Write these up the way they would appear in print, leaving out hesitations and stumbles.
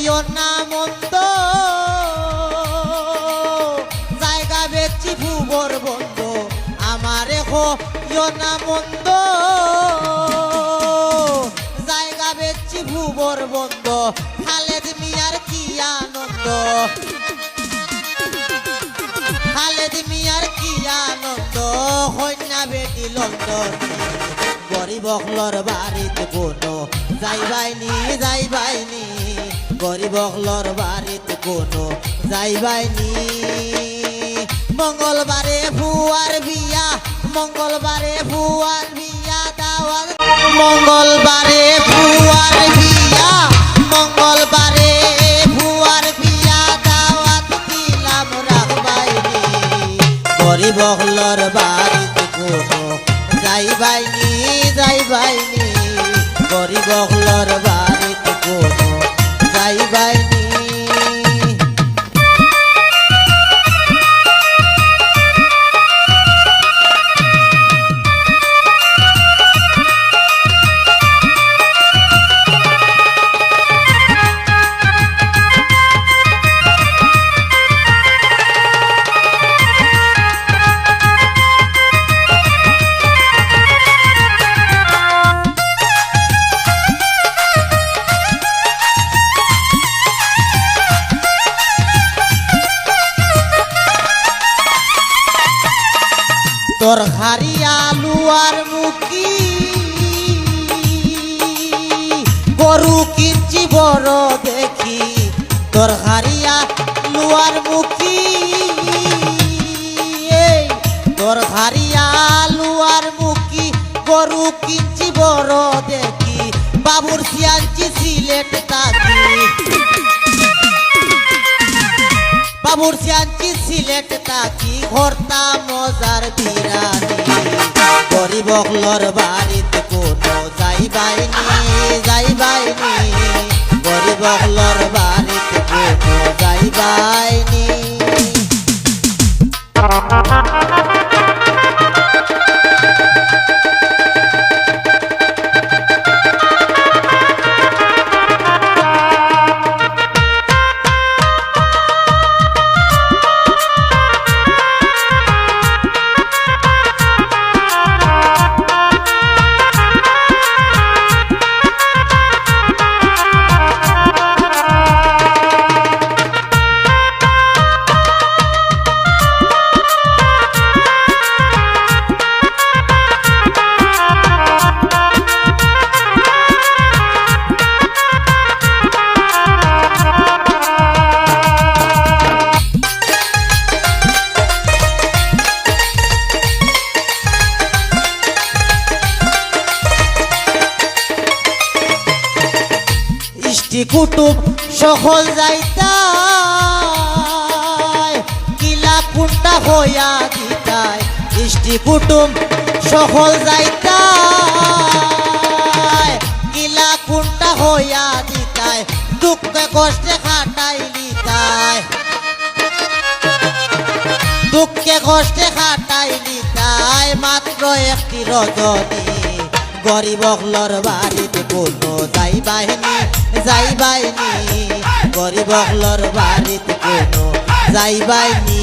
হইও না মন্দ জায়গা বেচি ভুবর বন্ধ আমারে হইও না মন্দ জায়গা বেচি ভুবর বন্ধ খালেদ মিয়ার কি আনন্দ খালেদ মিয়ার কি আনন্দ কন্যা বেটি লন্ডন গরিব হলর বাড়িতে কোনো যাইবাইনি যাইবাইনি গরিব হলর বাড়িতে কোনো যাইবাইনি মঙ্গলবারে ভুয়ার বিয়া মঙ্গলবারে ভুয়ার বিয়া দাওয়াত মঙ্গলবারে ভুয়ার বিয়া মঙ্গলবারে ভুয়ার বিয়া দাওয়াত দিলাম রাখবাইনি গরিব হলর বাড়িতে কোনো যাইবাইনি যাইবাইনি গরিব হলর বাড়িতে কোনো যাইবাইনি তোর হারি আলু আর মুখি গরু কিনছি বড় দেখি তোর হারি আলু আর মুখি তোর হারি আলু আর মুখি গরু কিনছি বড় দেখি বাবুর সিয়ানছি সিলেট তাকি বাবুর সিয়ানছি সিলেট তাকি ঘরতা মজার বিরানি গরিব হলর বাড়িতে কোনো যাইবাইনি যাইবাইনি গরিব হলর বাড়িতে কোনো যাইবাইনি কুটুম সকল যাইতায় কিলা কুন্টা হইয়া দিতায় ইষ্টি কুটুম সকল যাইতায় কিলা কুন্টা হইয়া দিতায় দুঃখে কষ্টে খাটাই দিতায় দুঃখে কষ্টে খাটাই দিতায় মাত্র একটি রজনী গরিব হলর বাড়িতে কোনো যাইবাইনি যাইবাইনি গরিব হলর বাড়িতে কোনো যাইবাইনি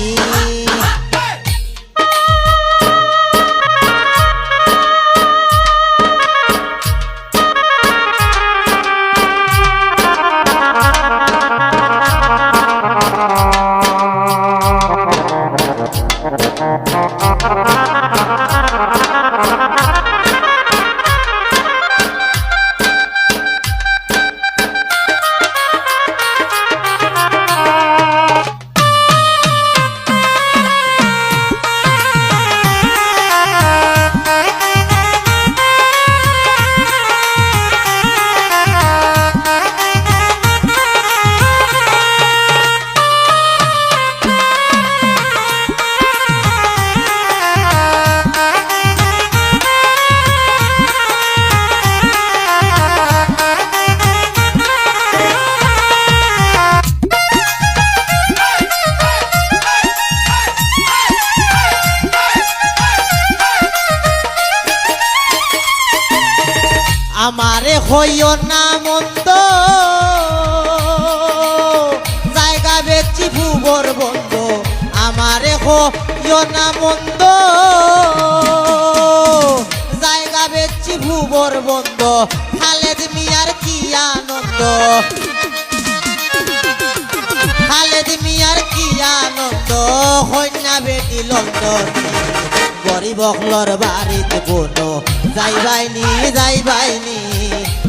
আমারে হইও না মন্দ ভুবর বন্ধ আমারে ইয় না মন্দ জায়গা বেচছি ভুবর বন্ধ খালেদ মিয়ার কি আনন্দ খালেদ মিয়ার কি আনন্দ কন্যা বেটি লন্ডন গরিব হলর বাড়িতে কোনো যাইবাইনি যাইবাইনি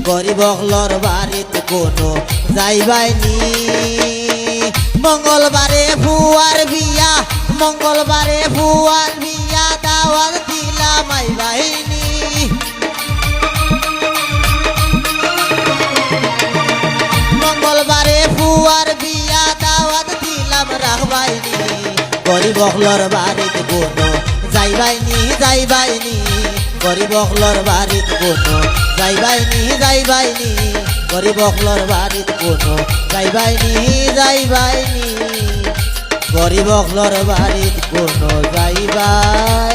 গরিব হলর বাড়িতে কোনো যাইবাইনি মঙ্গলবারে ভুয়ার বিয়া মঙ্গলবারে ভুয়ার বিয়া দাওয়াত দিলাম আইবাইনি মঙ্গলবারে ভুয়ার বিয়া দাওয়াত দিলাম রাখবাইনি গরিব হলর বাড়িতে কোনো যাইবাইনি যাইবাইনি গরিব হলর বাড়িতে কোনো যাইবাইনি যাইবাইনি গরিব হলর বাড়িতে কোনো যাইবাইনি যাইবাইনি গরিব হলর বাড়িতে কোনো যাইবাই